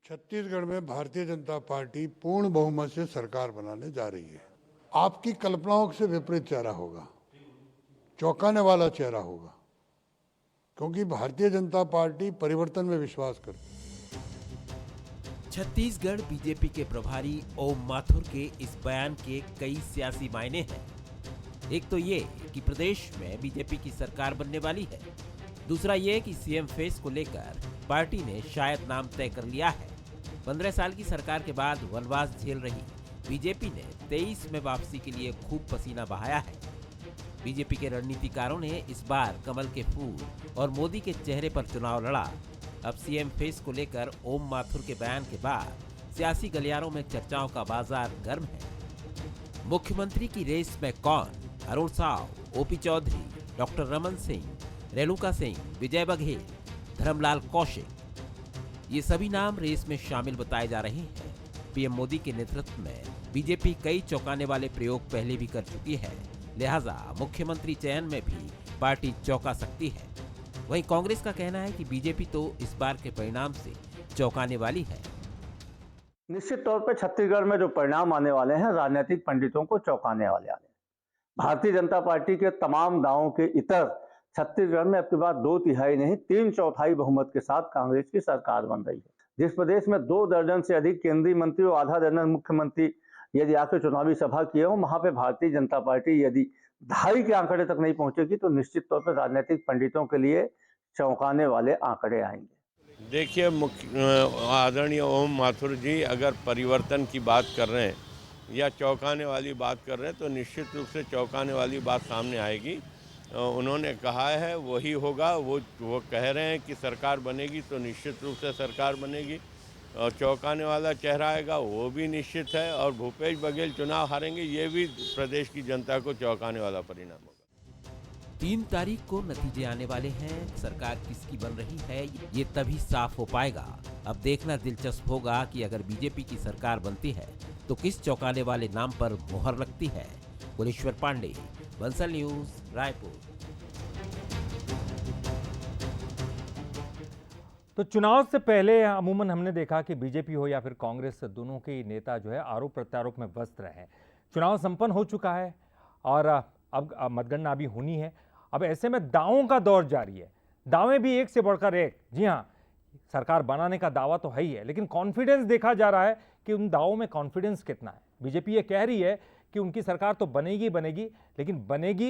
छत्तीसगढ़ में भारतीय जनता पार्टी पूर्ण बहुमत से सरकार बनाने जा रही है। आपकी कल्पनाओं से विपरीत चेहरा होगा, चौंकाने वाला चेहरा होगा, क्योंकि भारतीय जनता पार्टी परिवर्तन में विश्वास करती है। छत्तीसगढ़ बीजेपी के प्रभारी ओम माथुर के इस बयान के कई सियासी मायने हैं। एक तो ये कि प्रदेश में बीजेपी की सरकार बनने वाली है। दूसरा ये कि सीएम फेस को लेकर पार्टी ने शायद नाम तय कर लिया है। 15 साल की सरकार के बाद वनवास झेल रही बीजेपी ने 23 में वापसी के लिए खूब पसीना बहाया है। बीजेपी के रणनीतिकारों ने इस बार कमल के फूल और मोदी के चेहरे पर चुनाव लड़ा। अब सीएम फेस को लेकर ओम माथुर के बयान के बाद सियासी गलियारों में चर्चाओं का बाजार गर्म है। मुख्यमंत्री की रेस में कौन? अरुण साव, ओपी चौधरी, डॉक्टर रमन सिंह, रेणुका सिंह, विजय बघेल, धर्मलाल कौशिक, ये सभी नाम रेस में शामिल बताए जा रहे हैं। पीएम मोदी के नेतृत्व में बीजेपी कई चौंकाने वाले प्रयोग पहले भी कर चुकी है, लिहाजा मुख्यमंत्री चयन में भी पार्टी चौंका सकती है। वहीं कांग्रेस का कहना है कि बीजेपी तो इस बार के परिणाम से चौंकाने वाली है। निश्चित तौर पर छत्तीसगढ़ में जो परिणाम आने वाले हैं राजनीतिक पंडितों को चौंकाने वाले आने। भारतीय जनता पार्टी के तमाम दावों के इतर छत्तीसगढ़ में अब की बार 2/3 नहीं 3/4 बहुमत के साथ कांग्रेस की सरकार बन रही है। जिस प्रदेश में 2 दर्जन से अधिक केंद्रीय मंत्री और आधा दर्जन मुख्यमंत्री यदि आकर चुनावी सभा किए हो, वहां पे भारतीय जनता पार्टी यदि 2.5 के आंकड़े तक नहीं पहुंचेगी तो निश्चित तौर पर राजनीतिक पंडितों के लिए चौंकाने वाले आंकड़े आएंगे। देखिए, आदरणीय ओम माथुर जी अगर परिवर्तन की बात कर रहे हैं या चौंकाने वाली बात कर रहे हैं तो निश्चित रूप से चौंकाने वाली बात सामने आएगी। उन्होंने कहा है वही होगा। वो कह रहे हैं कि सरकार बनेगी तो निश्चित रूप से सरकार बनेगी और चौंकाने वाला चेहरा आएगा, वो भी निश्चित है। और भूपेश बघेल चुनाव हारेंगे, ये भी प्रदेश की जनता को चौंकाने वाला परिणाम होगा। 3 तारीख को नतीजे आने वाले हैं। सरकार किसकी बन रही है ये तभी साफ हो पाएगा। अब देखना दिलचस्प होगा कि अगर बीजेपी की सरकार बनती है तो किस चौंकाने वाले नाम पर मुहर लगती है। कुलेश्वर पांडे, बंसल न्यूज, रायपुर। तो चुनाव से पहले अमूमन हमने देखा कि बीजेपी हो या फिर कांग्रेस, दोनों के नेता जो है आरोप प्रत्यारोप में व्यस्त रहे। चुनाव संपन्न हो चुका है और अब मतगणना अभी होनी है। अब ऐसे में दावों का दौर जारी है। दावे भी एक से बढ़कर एक। जी हाँ, सरकार बनाने का दावा तो है ही है, लेकिन कॉन्फिडेंस देखा जा रहा है कि उन दावों में कॉन्फिडेंस कितना है। बीजेपी ये कह रही है कि उनकी सरकार तो बनेगी, लेकिन बनेगी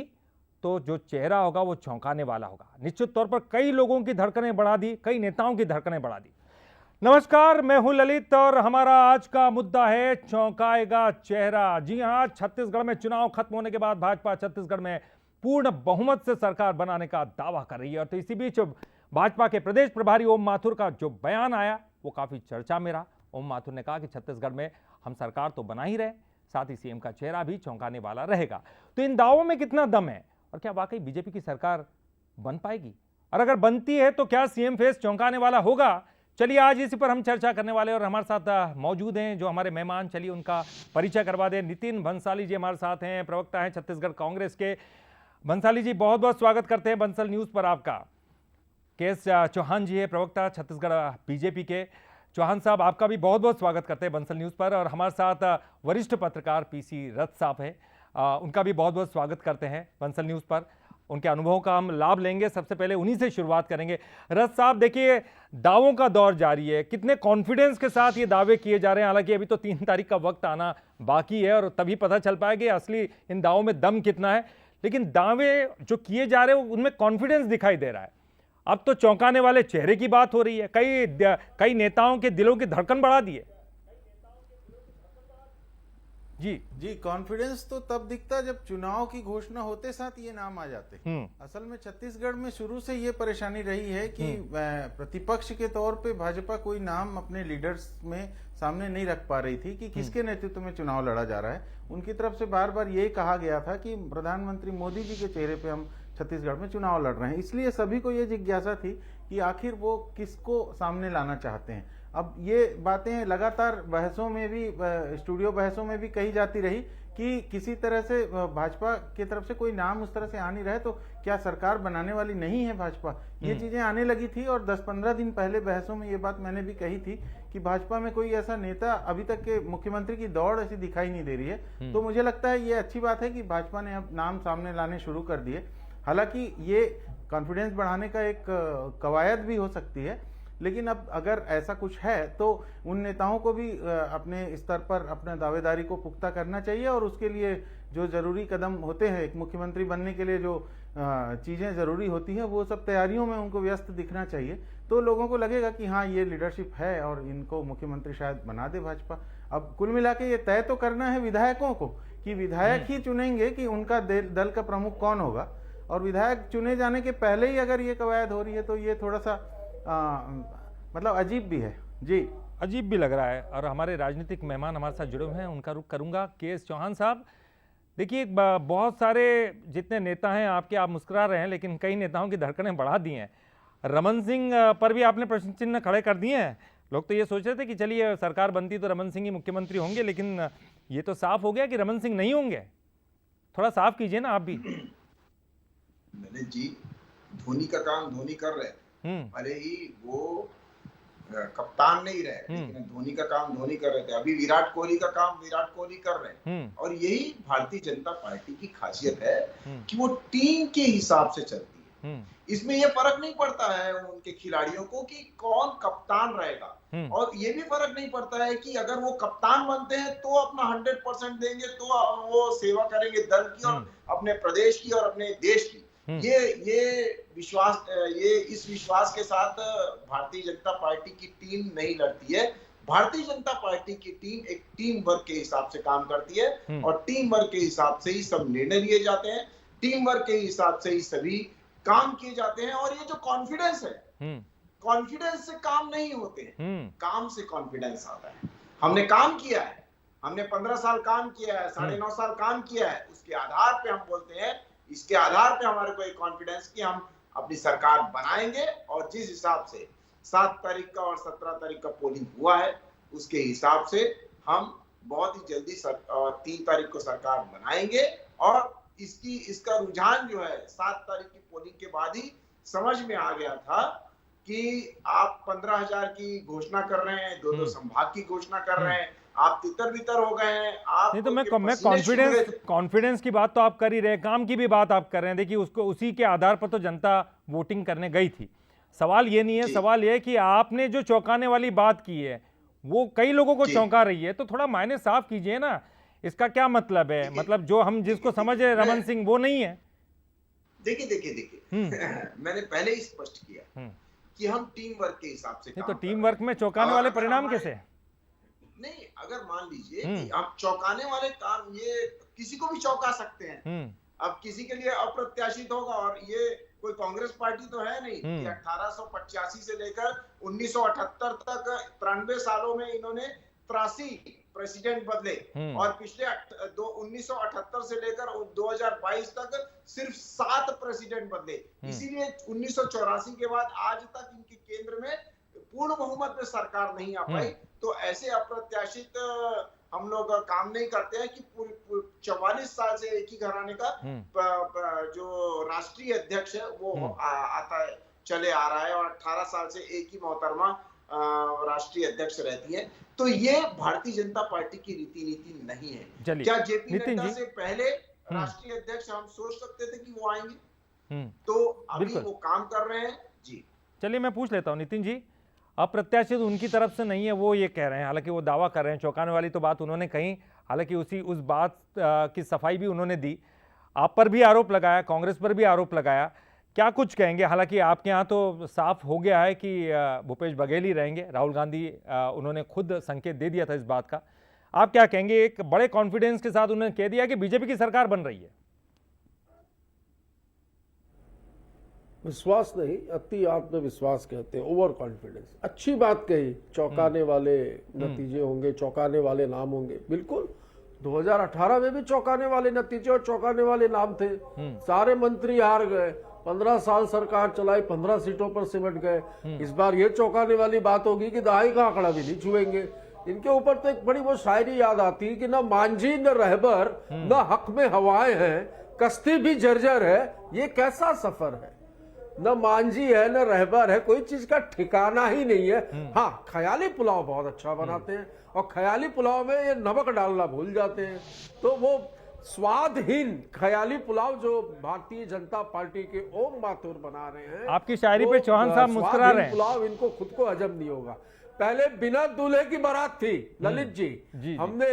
तो जो चेहरा होगा वो चौंकाने वाला होगा। निश्चित तौर पर कई लोगों की धड़कनें बढ़ा दी, कई नेताओं की धड़कनें बढ़ा दी। नमस्कार, मैं हूं ललित और हमारा आज का मुद्दा है चौंकाएगा चेहरा। जी हां, छत्तीसगढ़ में चुनाव खत्म होने के बाद भाजपा छत्तीसगढ़ में पूर्ण बहुमत से सरकार बनाने का दावा कर रही है। और तो इसी बीच भाजपा के प्रदेश प्रभारी ओम माथुर का जो बयान आया वो काफी चर्चा में रहा। ओम माथुर ने कहा कि छत्तीसगढ़ में हम सरकार तो बना ही रहे, साथ ही सीएम का चेहरा भी चौंकाने वाला रहेगा। तो इन दावों में कितना दम है और क्या वाकई बीजेपी की सरकार बन पाएगी? और अगर बनती है तो क्या सीएम फेस चौंकाने वाला होगा? चलिए आज इसी पर हम चर्चा करने वाले और हमारे साथ मौजूद हैं जो हमारे मेहमान। चलिए उनका परिचय करवा दें। नितिन भंसाली जी हमारे साथ हैं, प्रवक्ता हैं छत्तीसगढ़ कांग्रेस के। भंसाली जी, बहुत बहुत स्वागत करते हैं बंसल न्यूज पर आपका। केएस चौहान जी है, प्रवक्ता छत्तीसगढ़ बीजेपी के। चौहान साहब, आपका भी बहुत बहुत स्वागत करते हैं बंसल न्यूज पर। और हमारे साथ वरिष्ठ पत्रकार पीसी रथ साहब है, उनका भी बहुत बहुत स्वागत करते हैं बंसल न्यूज पर। उनके अनुभवों का हम लाभ लेंगे। सबसे पहले उन्हीं से शुरुआत करेंगे। रथ साहब, देखिए दावों का दौर जारी है। कितने कॉन्फिडेंस के साथ ये दावे किए जा रहे हैं? हालांकि अभी तो 3 तारीख का वक्त आना बाकी है और तभी पता चल पाएगा असली इन दावों में दम कितना है। लेकिन दावे जो किए जा रहे हैं उनमें कॉन्फिडेंस दिखाई दे रहा है। अब तो चौंकाने वाले चेहरे की बात हो रही है। कई नेताओं के दिलों की धड़कन बढ़ा दी है। जी, कॉन्फिडेंस तो तब दिखता जब चुनाव की घोषणा होते साथ ये नाम आ जाते। असल में छत्तीसगढ़ में शुरू से ये परेशानी रही है कि प्रतिपक्ष के तौर पे भाजपा कोई नाम अपने लीडर्स में सामने नहीं रख पा रही थी कि किसके नेतृत्व में चुनाव लड़ा जा रहा है। उनकी तरफ से बार बार यही कहा गया था कि प्रधानमंत्री मोदी जी के चेहरे पे हम छत्तीसगढ़ में चुनाव लड़ रहे हैं। इसलिए सभी को ये जिज्ञासा थी कि आखिर वो किसको सामने लाना चाहते हैं। अब ये बातें लगातार बहसों में भी, स्टूडियो बहसों में भी कही जाती रही कि किसी तरह से भाजपा की तरफ से कोई नाम उस तरह से आ नहीं रहा है, तो क्या सरकार बनाने वाली नहीं है भाजपा? ये चीजें आने लगी थी और 10-15 दिन पहले बहसों में ये बात मैंने भी कही थी कि भाजपा में कोई ऐसा नेता अभी तक के मुख्यमंत्री की दौड़ ऐसी दिखाई नहीं दे रही है। तो मुझे लगता है ये अच्छी बात है कि भाजपा ने अब नाम सामने लाने शुरू कर दिए। हालांकि ये कॉन्फिडेंस बढ़ाने का एक कवायद भी हो सकती है, लेकिन अब अगर ऐसा कुछ है तो उन नेताओं को भी अपने स्तर पर अपने दावेदारी को पुख्ता करना चाहिए और उसके लिए जो जरूरी कदम होते हैं, एक मुख्यमंत्री बनने के लिए जो चीजें जरूरी होती हैं, वो सब तैयारियों में उनको व्यस्त दिखना चाहिए। तो लोगों को लगेगा कि हाँ, ये लीडरशिप है और इनको मुख्यमंत्री शायद बना दे भाजपा। अब कुल मिला के ये तय तो करना है विधायकों को कि विधायक ही चुनेंगे कि उनका दल का प्रमुख कौन होगा, और विधायक चुने जाने के पहले ही अगर ये कवायद हो रही है तो ये थोड़ा सा मतलब अजीब भी है। जी, अजीब भी लग रहा है। और हमारे राजनीतिक मेहमान हमारे साथ जुड़े हुए हैं, उनका रुख करूंगा। के.एस. चौहान साहब, देखिए बहुत सारे जितने नेता हैं आपके, आप मुस्कुरा रहे हैं, लेकिन कई नेताओं की धड़कनें बढ़ा दी हैं। रमन सिंह पर भी आपने प्रश्न चिन्ह खड़े कर दिए हैं। लोग तो ये सोच रहे थे कि चलिए सरकार बनती तो रमन सिंह ही मुख्यमंत्री होंगे, लेकिन ये तो साफ हो गया कि रमन सिंह नहीं होंगे। थोड़ा साफ कीजिए ना आप भी। मैंने जी धोनी का काम धोनी कर रहे थे, भले ही वो कप्तान नहीं रहे, लेकिन धोनी का काम धोनी कर रहे थे। अभी विराट कोहली का काम विराट कोहली कर रहे हैं। और यही भारतीय जनता पार्टी की खासियत है कि वो टीम के हिसाब से चलती है। इसमें ये फर्क नहीं पड़ता है उनके खिलाड़ियों को कि कौन कप्तान रहेगा, और ये भी फर्क नहीं पड़ता है कि अगर वो कप्तान बनते हैं तो अपना 100% देंगे, तो वो सेवा करेंगे दल की और अपने प्रदेश की और अपने देश की। ये विश्वास, ये इस विश्वास के साथ भारतीय जनता पार्टी की टीम नहीं लड़ती है। भारतीय जनता पार्टी की टीम एक टीम वर्क के हिसाब से काम करती है और टीम वर्क के हिसाब से ही सब निर्णय लिए जाते हैं, टीम वर्क के हिसाब से ही सभी काम किए जाते हैं। और ये जो कॉन्फिडेंस है, कॉन्फिडेंस से काम नहीं होते हैं, काम से कॉन्फिडेंस आता है। हमने काम किया है, हमने 15 साल काम किया है, 9.5 साल काम किया है, उसके आधार पे हम बोलते हैं, इसके आधार पे हमारे को एक कॉन्फिडेंस कि हम अपनी सरकार बनाएंगे। और जिस हिसाब से 7 तारीख का और 17 तारीख का पोलिंग हुआ है, उसके हिसाब से हम बहुत ही जल्दी 3 तारीख को सरकार बनाएंगे। और इसका रुझान जो है 7 तारीख की पोलिंग के बाद ही समझ में आ गया था कि आप 15,000 की घोषणा कर रहे हैं, 2-2 संभाग की घोषणा कर रहे हैं, आप तितर बितर हो गए हैं। आप नहीं तो मैं कॉन्फिडेंस की बात तो आप कर ही रहे, काम की भी बात आप कर रहे हैं। देखिए उसको उसी के आधार पर तो जनता वोटिंग करने गई थी। सवाल ये नहीं है, सवाल ये है कि आपने जो चौंकाने वाली बात की है वो कई लोगों को चौंका रही है, तो थोड़ा मायने साफ कीजिए ना, इसका क्या मतलब है? मतलब जो हम जिसको समझ रहे रमन सिंह वो नहीं है। देखिए मैंने पहले ही स्पष्ट किया कि हम टीम वर्क के हिसाब से तो टीम वर्क में चौंकाने वाले परिणाम कैसे? नहीं, अगर मान लीजिए कि आप चौंकाने वाले काम, ये किसी को भी चौंका सकते हैं। अब किसी के लिए अप्रत्याशित होगा, और ये कोई कांग्रेस पार्टी तो है नहीं कि 1885 से लेकर 1978 तक 93 सालों में इन्होंने 83 प्रेसिडेंट बदले, और पिछले 1978 से लेकर 2022 तक सिर्फ 7 प्रेसिडेंट बदले। इसीलिए 1984 के बाद आज तक इनके केंद्र में पूर्ण बहुमत में सरकार नहीं आ पाई। तो ऐसे अप्रत्याशित हम लोग काम नहीं करते हैं कि 44 साल से एक ही घराने का जो राष्ट्रीय अध्यक्ष है वो आता है, चले आ रहा है, और 18 साल से एक ही मोहतरमा राष्ट्रीय अध्यक्ष रहती है। तो ये भारतीय जनता पार्टी की रीति नीति नहीं है। क्या जेपी नड्डा से पहले राष्ट्रीय अध्यक्ष हम सोच सकते थे कि वो आएंगे? तो अभी वो काम कर रहे हैं। जी चलिए मैं पूछ लेता हूँ नितिन जी, अप्रत्याशित उनकी तरफ से नहीं है वो ये कह रहे हैं, हालांकि वो दावा कर रहे हैं, चौंकाने वाली तो बात उन्होंने कही, हालांकि उस बात की सफाई भी उन्होंने दी। आप पर भी आरोप लगाया, कांग्रेस पर भी आरोप लगाया, क्या कुछ कहेंगे? हालांकि आपके यहाँ तो साफ हो गया है कि भूपेश बघेल ही रहेंगे, राहुल गांधी उन्होंने खुद संकेत दे दिया था इस बात का। आप क्या कहेंगे? एक बड़े कॉन्फिडेंस के साथ उन्होंने कह दिया कि बीजेपी की सरकार बन रही है। विश्वास नहीं, अति आत्मविश्वास कहते हैं, ओवर कॉन्फिडेंस। अच्छी बात कही, चौंकाने वाले नतीजे होंगे, चौंकाने वाले नाम होंगे। बिल्कुल 2018 में भी चौंकाने वाले नतीजे और चौंकाने वाले नाम थे। सारे मंत्री हार गए, 15 साल सरकार चलाई, 15 सीटों पर सिमट गए। इस बार ये चौंकाने वाली बात होगी कि दहाई का आंकड़ा भी नहीं छुएंगे। इनके ऊपर तो एक बड़ी वो शायरी याद आती है कि न मांझी न रहबर न हक में हवाएं हैं, कश्ती भी जर्जर है, ये कैसा सफर है। न मांझी है न रहबर है, कोई चीज का ठिकाना ही नहीं है। हाँ, ख्याली पुलाव बहुत अच्छा बनाते हैं और ख्याली पुलाव में ये नमक डालना भूल जाते हैं, तो वो स्वादहीन ख्याली पुलाव जो भारतीय जनता पार्टी के ओम माथुर बना रहे हैं, आपकी शायरी पे चौहान साहब मुस्कुरा रहे हैं। पुलाव इनको खुद को हजम नहीं होगा। पहले बिना दूल्हे की बारात थी ललित जी, हमने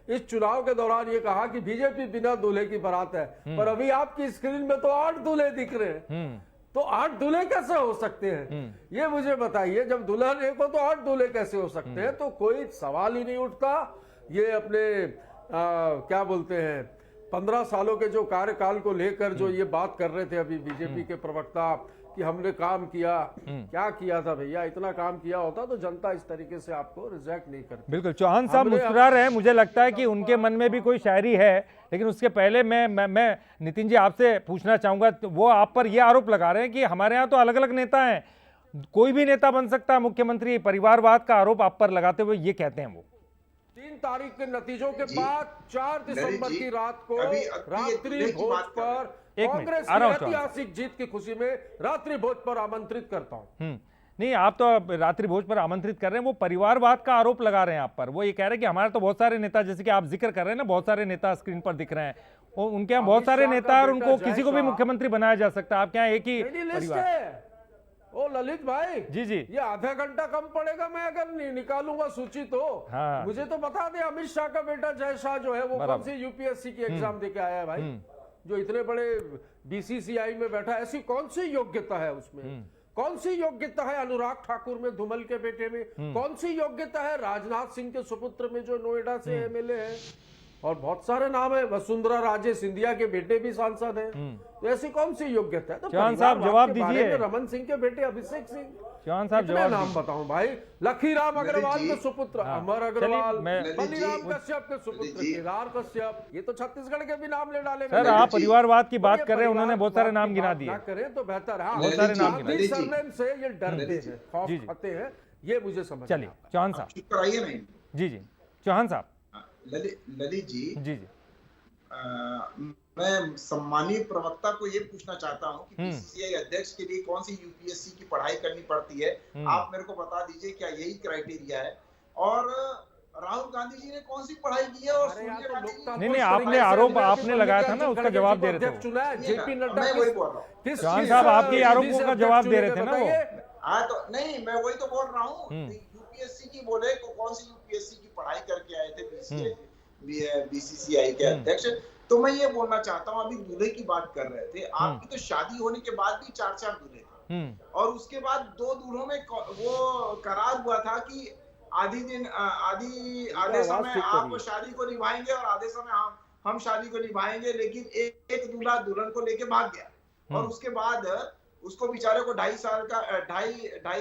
इस चुनाव के दौरान ये कहा कि बीजेपी बिना दूल्हे की बारात है, पर अभी आपकी स्क्रीन में तो 8 दूल्हे दिख रहे हैं। तो 8 दूल्हे कैसे हो सकते हैं, ये मुझे बताइए। जब दुल्हन एक हो तो 8 दूल्हे कैसे हो सकते हैं, तो कोई सवाल ही नहीं उठता। ये अपने क्या बोलते हैं 15 सालों के जो कार्यकाल को लेकर जो ये बात कर रहे थे अभी बीजेपी के प्रवक्ता कि हमने काम किया, क्या किया था भैया, इतना काम किया होता तो जनता इस तरीके से आपको रिजेक्ट नहीं करती। बिल्कुल, चौहान साहब मुस्कुरा रहे हैं, मुझे लगता है कि उनके मन में भी कोई शायरी है, लेकिन उसके पहले मैं नितिन जी आपसे पूछना चाहूंगा, तो वो आप पर ये आरोप लगा रहे हैं कि हमारे यहाँ तो अलग अलग नेता हैं, कोई भी नेता बन सकता है मुख्यमंत्री, परिवारवाद का आरोप आप पर लगाते हुए ये कहते हैं वो। 3 तारीख के नतीजों के बाद 4 दिसंबर की रात को रात्रि भोज पर कांग्रेस की ऐतिहासिक जीत की खुशी में रात्रि भोज पर आमंत्रित करता हूं। नहीं, आप तो रात्रि भोज पर आमंत्रित कर रहे हैं, वो परिवारवाद का आरोप लगा रहे हैं आप पर। वो ये कह रहे हैं कि हमारे तो बहुत सारे नेता, जैसे कि आप जिक्र कर रहे हैं ना, बहुत सारे नेता स्क्रीन पर दिख रहे हैं, उनके यहाँ बहुत सारे नेता और उनको किसी को भी मुख्यमंत्री बनाया जा सकता है। आपके यहाँ एक ही परिवार। ओ ललित भाई जी, ये आधा घंटा कम पड़ेगा मैं अगर निकालूंगा सूची तो। हाँ। मुझे तो बता दे, अमित शाह का बेटा जय शाह जो है वो कौन सी यूपीएससी की एग्जाम देके आया है भाई, जो इतने बड़े बीसीसीआई में बैठा है, ऐसी कौन सी योग्यता है उसमें, कौन सी योग्यता है अनुराग ठाकुर में, धूमल के बेटे में, कौन सी योग्यता है राजनाथ सिंह के सुपुत्र में जो नोएडा से एमएलए है, और बहुत सारे नाम है, वसुंधरा राजे सिंधिया के बेटे भी सांसद हैं, तो ऐसी कौन सी योग्यता है। तो चौहान साहब जवाब दीजिए। रमन सिंह के बेटे अभिषेक सिंह, चौहान साहब जवाब नाम बताऊं भाई, लखीराम अग्रवाल के सुपुत्र अमर अग्रवाल, बलिराम कश्यप के सुपुत्र केदार कश्यप, ये तो छत्तीसगढ़ के भी नाम ले डाले। सर आप परिवारवाद की बात कर रहे हैं, उन्होंने बहुत सारे नाम गिना दिए, करें तो बेहतर है। बहुत सारे नाम गिना सरनेम से ये डरते हैं, खौफ खाते हैं, ये मुझे समझ। चलिए चौहान साहब। जी चौहान साहब। ललित जी, जी मैं सम्मानीय प्रवक्ता को ये पूछना चाहता हूँ कि बीसीसीआई अध्यक्ष के लिए कौन सी यूपीएससी की पढ़ाई करनी पड़ती है, आप मेरे को बता दीजिए, क्या यही क्राइटेरिया है? और राहुल गांधी जी ने कौन सी पढ़ाई की है? और नहीं, आपने आरोप आपने लगाया था ना, उसका जवाब दे रहे थे जेपी नड्डा। मैं वही बोल रहा हूँ, चौहान साहब आपके आरोपों का जवाब दे रहे थे ना वो। हाँ तो नहीं, मैं वही तो बोल रहा हूँ, यूपीएससी की बोले तो कौन सी यूपीएससी की पढ़ाई करके आए थे बीसीसीआई के अध्यक्ष? तो मैं ये बोलना चाहता हूँ, अभी दूल्हे की बात कर रहे थे, आपकी तो शादी होने के बाद भी 4-4 दूल्हे थे, और उसके बाद 2 दूल्हों में वो करार हुआ था कि आधे समय आप शादी को निभाएंगे और आधे समय हम शादी को निभाएंगे, लेकिन एक दूल्हा दुल्हन को लेके भाग गया, और उसके बाद उसको बेचारे को 2.5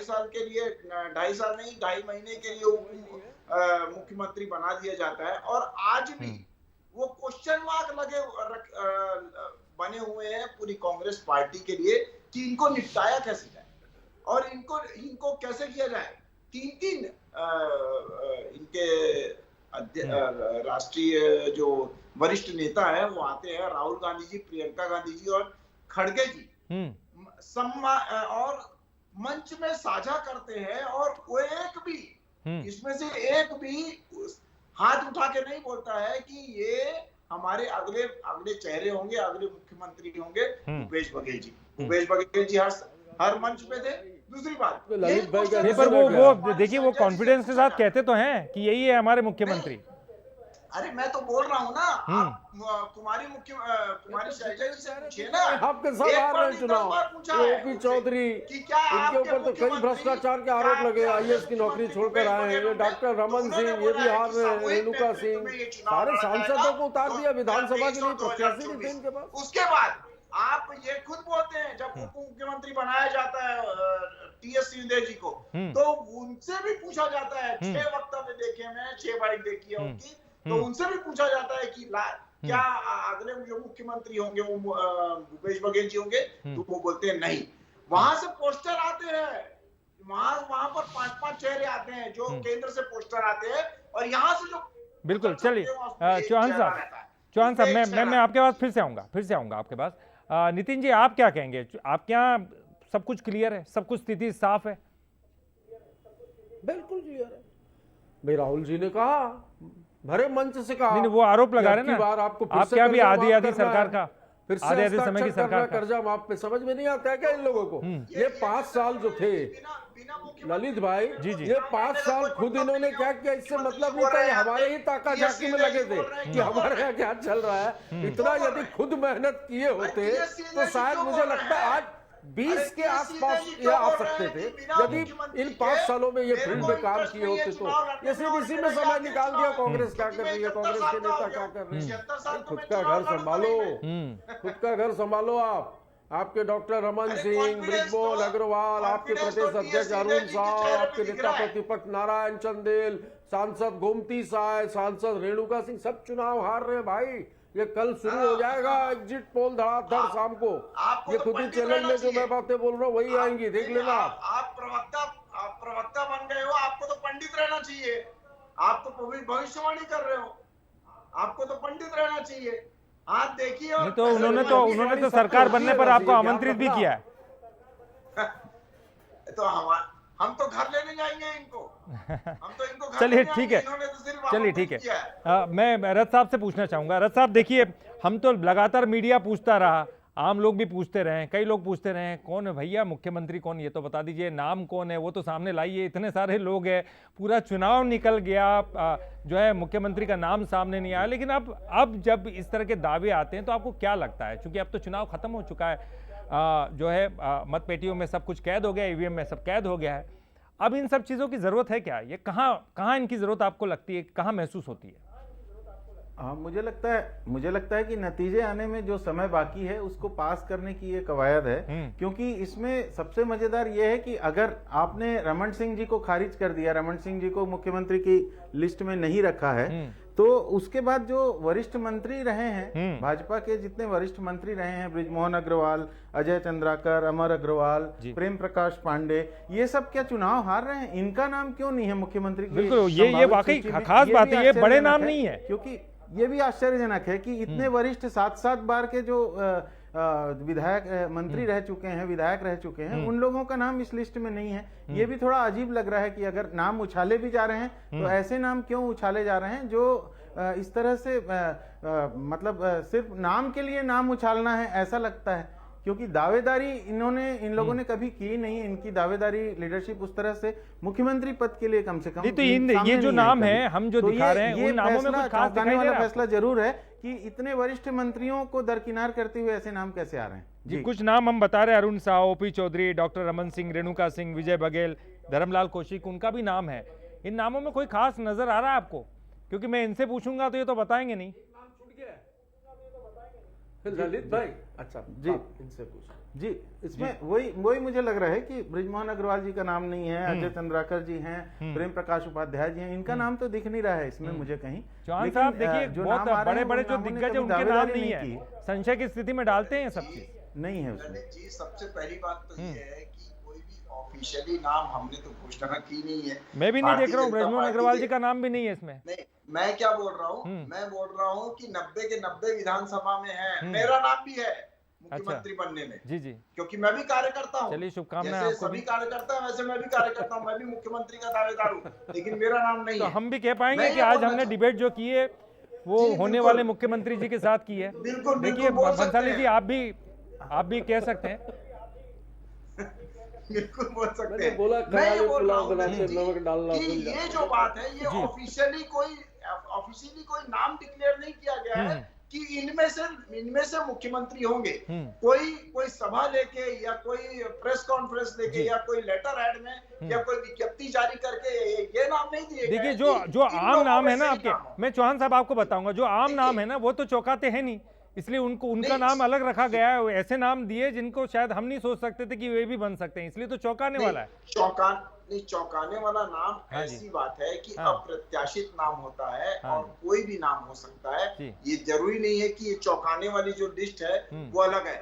साल के लिए 2.5 महीने के लिए मुख्यमंत्री बना दिया जाता है। और आज भी वो क्वेश्चन मार्क बने हुए हैं पूरी कांग्रेस पार्टी के लिए कि इनको निपटाया कैसे जाए और इनको कैसे किया जाए। 3 इनके राष्ट्रीय जो वरिष्ठ नेता है वो आते हैं, राहुल गांधी जी, प्रियंका गांधी जी और खड़गे जी, और मंच में साझा करते हैं, और वो एक भी इसमें से एक भी हाथ उठा के नहीं बोलता है कि ये हमारे अगले चेहरे होंगे, अगले मुख्यमंत्री होंगे भूपेश बघेल जी। भूपेश बघेल जी हर मंच पे थे। दूसरी बात, पर वो देखिए वो कॉन्फिडेंस के साथ कहते तो हैं कि यही है हमारे मुख्यमंत्री। अरे मैं तो बोल रहा हूँ ना, आप कुमारी शैलजा जी से पूछिए ना, आपके सब आ रहे हैं चुनाव, ओपी चौधरी, इनके ऊपर तो कई भ्रष्टाचार के आरोप लगे, आईएएस की नौकरी छोड़कर आए हैं, डॉक्टर रमन सिंह ये भी हार रहे हैं, रेणुका सिंह, सारे सांसदों को उतार दिया, विधानसभा के लिए प्रत्याशी नहीं थे इनके पास। उसके बाद आप ये खुद बोलते हैं, जब उप मुख्यमंत्री बनाया जाता है टीएस सिंहदेव जी को, तो उनसे भी पूछा जाता है, 6 वक्तव्य देखे मैं, 6 बाइट देखी है उनकी, तो उनसे भी पूछा जाता है कि क्या अगले जो मुख्यमंत्री होंगे वो भूपेश बघेल जी होंगे? तो वो बोलते हैं नहीं। वहां से पोस्टर आते हैं, वहां पर 5-5 चेहरे आते हैं, जो केंद्र से पोस्टर आते हैं और यहाँ से जो बिल्कुल। चलिए चौहान साहब मैं आपके पास फिर से आऊंगा आपके पास। नितिन जी, आप क्या कहेंगे? आपके यहाँ सब कुछ क्लियर है, सब कुछ स्थिति साफ है? बिल्कुल क्लियर है भाई। राहुल जी ने कहा, भरे मंच से कहा, नहीं वो आरोप लगा रहे हैं ना, आपको आप क्या भी आधी सरकार का, फिर से आधे समय की सरकार का कर्जा माफ पे समझ में नहीं आता है क्या इन लोगों को? ये 5 साल जो थे ललित भाई, ये 5 साल खुद इन्होंने क्या किया इससे मतलब नहीं था। ये हमारे ही ताका झाकी में लगे थे कि हमारे यहाँ क्या चल रहा है। इतना यदि खुद मेहनत किए होते तो शायद मुझे लगता है आज 20 के आसपास ये आ सकते थे, यदि इन 5 सालों में ये फील्ड में काम किए होते तो। ये सिर्फ इसी में समय निकाल दिया कांग्रेस क्या कर रही है, कांग्रेस के नेता क्या कर रहे हैं। खुद का घर संभालो, खुद का घर संभालो। आपके डॉक्टर रमन सिंह, बृजमोहन अग्रवाल, आपके प्रदेश अध्यक्ष अरुण साव, आपके नेता प्रतिपक्ष नारायण चंदेल, सांसद गोमती साय, सांसद रेणुका सिंह, सब चुनाव हार रहे हैं भाई। ये कल शुरू हो जाएगा एग्जिट पोल धड़ाधड़ शाम को। ये खुद ही चैनल में जो मैं बातें बोल रहा हूँ वही आएंगी, देख लेना। आप प्रवक्ता बन गए हो, आपको तो पंडित रहना चाहिए। आप तो भविष्यवाणी कर रहे हो, आपको तो पंडित रहना चाहिए। आप देखिए। नहीं तो उन्होंने तो सरकार बनने पर आपको आमंत्रित भी किया है। तो हम तो घर लेने जाएंगे इनको, हम तो इनको चलिए ठीक है, चलिए ठीक है। मैं रथ साहब से पूछना चाहूंगा। रथ साहब देखिए, हम तो लगातार मीडिया पूछता रहा, आम लोग भी पूछते रहे, कई लोग पूछते रहे कौन है भैया मुख्यमंत्री, कौन, ये तो बता दीजिए, नाम कौन है वो तो सामने लाइए। इतने सारे लोग हैं, पूरा चुनाव निकल गया, जो है मुख्यमंत्री का नाम सामने नहीं आया। लेकिन अब जब इस तरह के दावे आते हैं तो आपको क्या लगता है? क्योंकि अब तो चुनाव खत्म हो चुका है, जो है मतपेटियों में सब कुछ कैद हो गया, ईवीएम में सब कैद हो गया है। अब इन सब चीजों की जरूरत है क्या? ये कहाँ इनकी जरूरत आपको लगती है, कहाँ महसूस होती है? हाँ, मुझे लगता है कि नतीजे आने में जो समय बाकी है उसको पास करने की ये कवायद है। क्योंकि इसमें सबसे मजेदार ये है कि अगर आपने रमन सिंह जी को खारिज कर दिया, रमन सिंह जी को मुख्यमंत्री की लिस्ट में नहीं रखा है, तो उसके बाद जो वरिष्ठ मंत्री रहे हैं, भाजपा के जितने वरिष्ठ मंत्री रहे हैं, बृजमोहन अग्रवाल, अजय चंद्राकर, अमर अग्रवाल, प्रेम प्रकाश पांडे, ये सब क्या चुनाव हार रहे हैं? इनका नाम क्यों नहीं है मुख्यमंत्री की? बिल्कुल, ये वाकई खास बात है, ये बड़े नाम नहीं है। क्योंकि ये भी आश्चर्यजनक है कि इतने वरिष्ठ 7-7 बार के जो विधायक मंत्री रह चुके हैं, विधायक रह चुके हैं, उन लोगों का नाम इस लिस्ट में नहीं है। ये भी थोड़ा अजीब लग रहा है कि अगर नाम उछाले भी जा रहे हैं तो ऐसे नाम क्यों उछाले जा रहे हैं जो इस तरह से मतलब सिर्फ नाम के लिए नाम उछालना है, ऐसा लगता है। क्योंकि दावेदारी इन लोगों ने कभी की नहीं। इनकी दावेदारी लीडरशिप उस तरह से मुख्यमंत्री पद के लिए कम से कम तो ये जो नाम है हम जो दिखा रहे हैं, उन नामों में कुछ खास दिखाई दे रहा है? फैसला जरूर है कि इतने वरिष्ठ मंत्रियों को दरकिनार करते हुए ऐसे नाम कैसे आ रहे हैं। जी, कुछ नाम हम बता रहे हैं, अरुण साव, ओपी चौधरी, डॉक्टर रमन सिंह, रेणुका सिंह, विजय बघेल, धर्मलाल कौशिक, उनका भी नाम है। इन नामों में कोई खास नजर आ रहा है आपको? क्योंकि मैं इनसे पूछूंगा तो ये तो बताएंगे नहीं। ललित भाई, अच्छा जी, इनसे पूछो जी। इसमें वही मुझे लग रहा है कि बृजमोहन अग्रवाल जी का नाम नहीं है, अजय चंद्राकर जी हैं, प्रेम प्रकाश उपाध्याय जी हैं, इनका नाम तो दिख नहीं रहा है इसमें मुझे कहीं। चौहान साहब देखिए, बहुत बड़े-बड़े जो दिग्गज हैं उनके नाम नहीं है, संशय की स्थिति में डालते हैं, सब चीज नहीं है उसमें। जी, सबसे पहली बात तो ये है कि कोई भी ऑफिशियली नाम हमने तो घोषणा की नहीं है। मैं भी नहीं देख रहा हूँ, बृजमोहन अग्रवाल जी का नाम भी नहीं है इसमें। नहीं, मैं क्या बोल रहा हूँ, मैं बोल रहा हूँ कि 90 के 90 विधानसभा में है, मेरा नाम भी है मुख्यमंत्री बनने में। जी जी, क्योंकि मैं भी कार्य करता हूँ। चलिए, शुभकामनाएं जैसे आपको। सभी कार्य करता है वैसे मैं भी कार्य करता हूँ, मैं भी मुख्यमंत्री का दावेदार हूँ, लेकिन मेरा नाम नहीं तो है। हम भी कह पाएंगे कि आज हमने डिबेट जो की है वो होने वाले मुख्यमंत्री जी के साथ की है। देखिए बंसाली जी, आप भी कह सकते हैं। बिल्कुल बोल सकते हैं। बोला मैं ये बोल रहा हूँ नमक डालना कि ये जो बात है, ये ऑफिशियली कोई नाम डिक्लेयर नहीं किया गया है कि इनमें से मुख्यमंत्री होंगे। कोई सभा लेके या कोई प्रेस कॉन्फ्रेंस लेके या कोई लेटर हेड में या कोई विज्ञप्ति जारी करके ये नाम नहीं दिए। देखिए जो आम नाम है ना आपके, मैं चौहान साहब आपको बताऊंगा, जो आम नाम है ना वो तो चौंकाते हैं नहीं, इसलिए उनका नाम अलग रखा गया है। ऐसे नाम दिए जिनको शायद हम नहीं सोच सकते थे कि वे भी बन सकते हैं, इसलिए तो चौंकाने वाला है। चौंकाने वाला नाम ऐसी बात है कि अप्रत्याशित नाम होता है और कोई भी नाम हो सकता है। ये जरूरी नहीं है कि ये चौंकाने वाली जो लिस्ट है वो अलग है।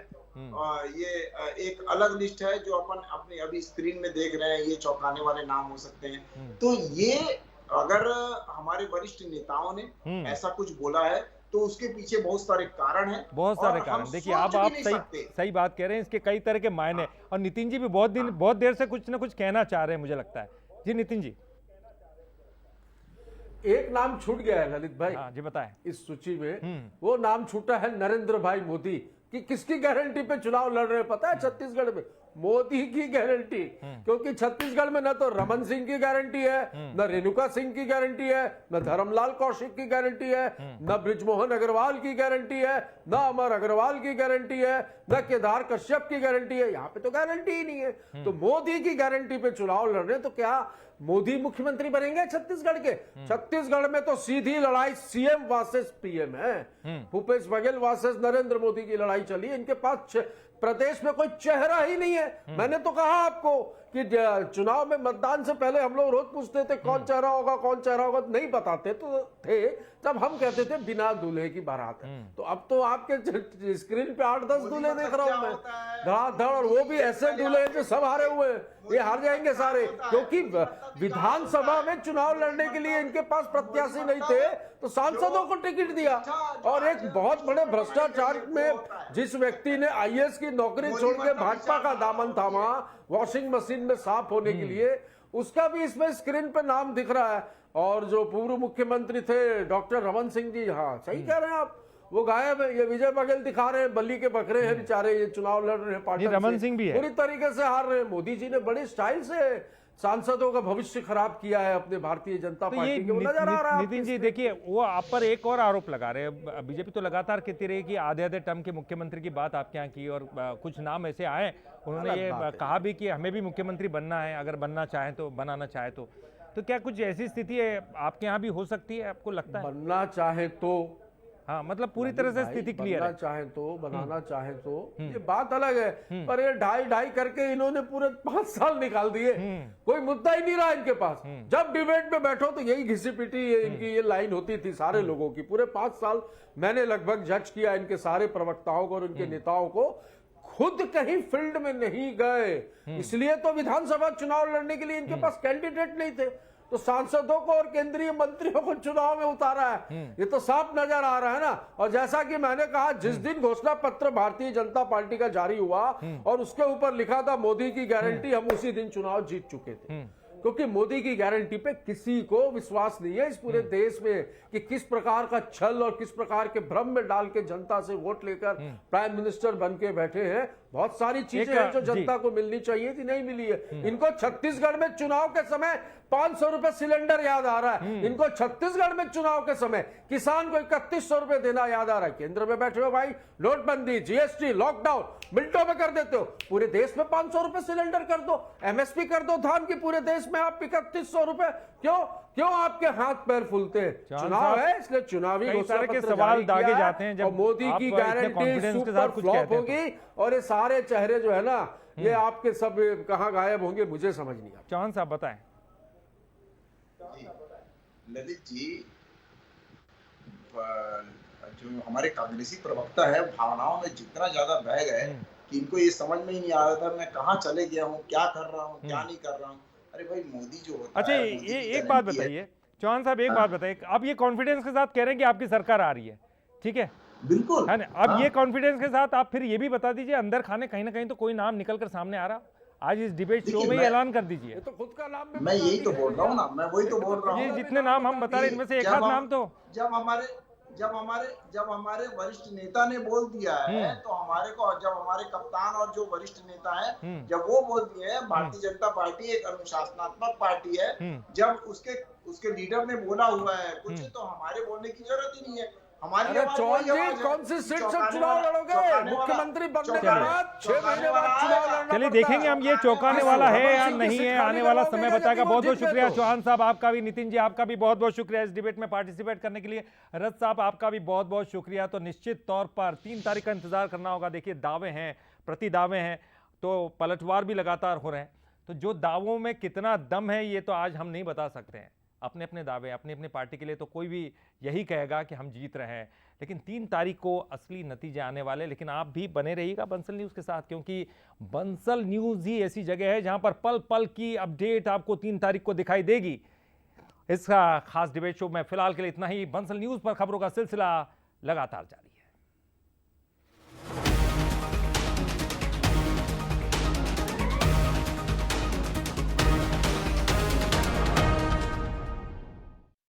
ये एक अलग लिस्ट है जो अपन अपने अभी स्क्रीन में देख रहे हैं, ये चौंकाने वाले नाम हो सकते हैं। तो ये अगर हमारे वरिष्ठ नेताओं ने ऐसा कुछ बोला है तो उसके पीछे बहुत सारे कारण हैं, बहुत सारे कारण। देखिए आप सही बात कह रहे हैं, इसके कई तरह के मायने। और नितिन जी भी बहुत देर से कुछ ना कुछ कहना चाह रहे हैं मुझे लगता है। जी नितिन जी। एक नाम छूट गया है ललित भाई। हाँ जी बताएं। इस सूची में वो नाम छूटा है नरेंद्र भाई मोदी कि किसकी गारंटी पे चुनाव लड़ रहे हैं पता है छत्तीसगढ़ में? मोदी की गारंटी। क्योंकि छत्तीसगढ़ में न तो रमन सिंह की गारंटी है, न रेणुका सिंह की गारंटी है, न धर्मलाल कौशिक की गारंटी है, न बृजमोहन अग्रवाल की गारंटी है, न अमर अग्रवाल की गारंटी है, न केदार कश्यप की गारंटी है। यहाँ पे तो गारंटी ही नहीं है। तो मोदी की गारंटी पे चुनाव लड़ रहे हैं, तो क्या मोदी मुख्यमंत्री बनेंगे छत्तीसगढ़ के? छत्तीसगढ़ में तो सीधी लड़ाई सीएम वर्सेस पीएम है। भूपेश बघेल वर्सेस नरेंद्र मोदी की लड़ाई चली। इनके पास प्रदेश में कोई चेहरा ही नहीं है। मैंने तो कहा आपको कि चुनाव में मतदान से पहले हम लोग रोज पूछते थे कौन चेहरा होगा, कौन चेहरा होगा, नहीं बताते तो थे जब हम कहते थे बिना दूल्हे की बारात है। तो अब तो आपके स्क्रीन पे 8-10 दूल्हे देख रहा हूं मैं, धड़ाधड़, और वो भी ऐसे दूल्हे जो सब हारे हुए हैं। ये हार जाएंगे सारे, क्योंकि विधानसभा में चुनाव लड़ने के लिए इनके पास प्रत्याशी नहीं थे तो सांसदों को टिकट दिया। और एक बहुत बड़े भ्रष्टाचार में जिस व्यक्ति ने आईएएस की नौकरी छोड़ के भाजपा का दामन थामा वॉशिंग मशीन में साफ होने के लिए, उसका भी इसमें स्क्रीन पे नाम दिख रहा है। और जो पूर्व मुख्यमंत्री थे डॉक्टर रमन सिंह जी, हाँ सही कह रहे हैं आप, वो गायब है। ये विजय बघेल दिखा रहे हैं, बल्ली के बकरे हैं बेचारे, ये चुनाव लड़ रहे हैं पार्टी। रमन सिंह भी है, पूरी तरीके से हार रहे हैं। मोदी जी ने बड़े स्टाइल से सांसदों का भविष्य खराब किया है अपने भारतीय जनता पार्टी के, नजर आ रहा है। नितिन जी देखिए, वो आप पर एक और आरोप लगा रहे हैं। बीजेपी तो लगातार कहती रही कि आधे टर्म के मुख्यमंत्री की बात आपके यहाँ की, और कुछ नाम ऐसे आए, उन्होंने ये कहा भी कि हमें भी मुख्यमंत्री बनना है, अगर बनना चाहे तो, बनाना चाहे तो क्या कुछ ऐसी स्थिति है आपके यहाँ भी हो सकती है, आपको लगता है? बनना चाहे तो, हाँ मतलब पूरी तरह से स्थिति क्लियर है। चाहे तो, बनाना चाहे तो, ये बात अलग है। पर ये ढाई करके इन्होंने पूरे 5 साल निकाल दिए, कोई मुद्दा ही नहीं रहा इनके पास। जब डिबेट में बैठो तो यही घिसी पीटी इनकी ये लाइन होती थी सारे लोगों की। पूरे 5 साल मैंने लगभग जज किया इनके सारे प्रवक्ताओं को और उनके नेताओं को, खुद कहीं फील्ड में नहीं गए। इसलिए तो विधानसभा चुनाव लड़ने के लिए इनके पास कैंडिडेट नहीं थे, तो सांसदों को और केंद्रीय मंत्रियों को चुनाव में उतारा है। ये तो साफ नजर आ रहा है ना। और जैसा कि मैंने कहा, जिस दिन घोषणा पत्र भारतीय जनता पार्टी का जारी हुआ और उसके ऊपर लिखा था मोदी की गारंटी, हम उसी दिन चुनाव जीत चुके थे। क्योंकि मोदी की गारंटी पे किसी को विश्वास नहीं है इस पूरे देश में कि किस प्रकार का छल और किस प्रकार के भ्रम में डाल के जनता से वोट लेकर प्राइम मिनिस्टर बन के बैठे हैं। बहुत सारी चीजें हैं जो जनता को मिलनी चाहिए थी, नहीं मिली है। इनको छत्तीसगढ़ में चुनाव के समय 500 रुपए सिलेंडर याद आ रहा है। इनको छत्तीसगढ़ में चुनाव के समय किसान को 3100 रुपए देना याद आ रहा है। केंद्र में बैठे हो भाई, नोटबंदी, जीएसटी, लॉकडाउन मिनटों में कर देते हो। पूरे देश में 500 रुपए सिलेंडर कर दो, एमएसपी कर दो धान की, पूरे देश में आप 3100 रुपए। क्यों आपके हाथ पैर फूलते हैं? चुनाव है इसलिए चुनावी घोषणा पत्र सवाल दागे जाते हैं जब मोदी की गारंटी सुपर फ्लॉप होगी और ये सारे चेहरे जो है ना, ये आपके सब कहां गायब होंगे मुझे समझ नहीं आता। चौहान साहब बताएं। ललित जी, जो हमारे कांग्रेसी प्रवक्ता है, भावनाओं में जितना ज्यादा बह गए कि इनको ये समझ में ही नहीं आ रहा था मैं कहाँ चले गया हूँ, क्या कर रहा हूँ, क्या नहीं कर रहा हूँ। अरे भाई मोदी जो होता अच्छा, है, ये एक बात बताइए चौहान साहब, एक बात बताइए, आप ये कॉन्फिडेंस के साथ कह रहे हैं कि आपकी सरकार आ रही है, ठीक है, बिल्कुल है ना? अब ये कॉन्फिडेंस के साथ आप फिर ये भी बता दीजिए, अंदर खाने कहीं ना कहीं तो कोई नाम निकल कर सामने आ रहा, आज इस डिबेट शो में ऐलान कर दीजिए। तो खुद का नाम मैं यही तो बोल रहा हूँ ना, मैं वही तो बोल रहा हूँ। ये जितने नाम हम बता रहे हैं इनमें से एक आध नाम तो जब हमारे वरिष्ठ नेता ने बोल दिया है तो हमारे को, जब हमारे कप्तान और जो वरिष्ठ नेता है जब वो बोल दिए हैं, भारतीय जनता पार्टी एक अनुशासनात्मक पार्टी है, जब उसके लीडर ने बोला हुआ है कुछ, तो हमारे बोलने की जरूरत ही नहीं है। हमारी चौहान जी कौन सी सीट से चुनाव लड़ोगे? मुख्यमंत्री बनने के बाद 6 महीने बाद चुनाव लड़ना। चलिए देखेंगे हम ये चौंकाने वाला है या नहीं है, आने वाला समय बताएगा। बहुत बहुत शुक्रिया चौहान साहब आपका भी, नितिन जी आपका भी बहुत बहुत शुक्रिया इस डिबेट में पार्टिसिपेट करने के लिए। रथ साहब आपका भी बहुत बहुत शुक्रिया। तो निश्चित तौर पर 3 तारीख का इंतजार करना होगा। देखिए दावे हैं, प्रति दावे हैं, तो पलटवार भी लगातार हो रहे हैं, तो जो दावों में कितना दम है ये तो आज हम नहीं बता सकते हैं। अपने अपने दावे, अपनी अपनी पार्टी के लिए तो कोई भी यही कहेगा कि हम जीत रहे हैं, लेकिन 3 तारीख को असली नतीजे आने वाले। लेकिन आप भी बने रहिएगा बंसल न्यूज़ के साथ, क्योंकि बंसल न्यूज़ ही ऐसी जगह है जहां पर पल पल की अपडेट आपको 3 तारीख को दिखाई देगी। इस खास डिबेट शो में फिलहाल के लिए इतना ही। बंसल न्यूज पर खबरों का सिलसिला लगातार जारी।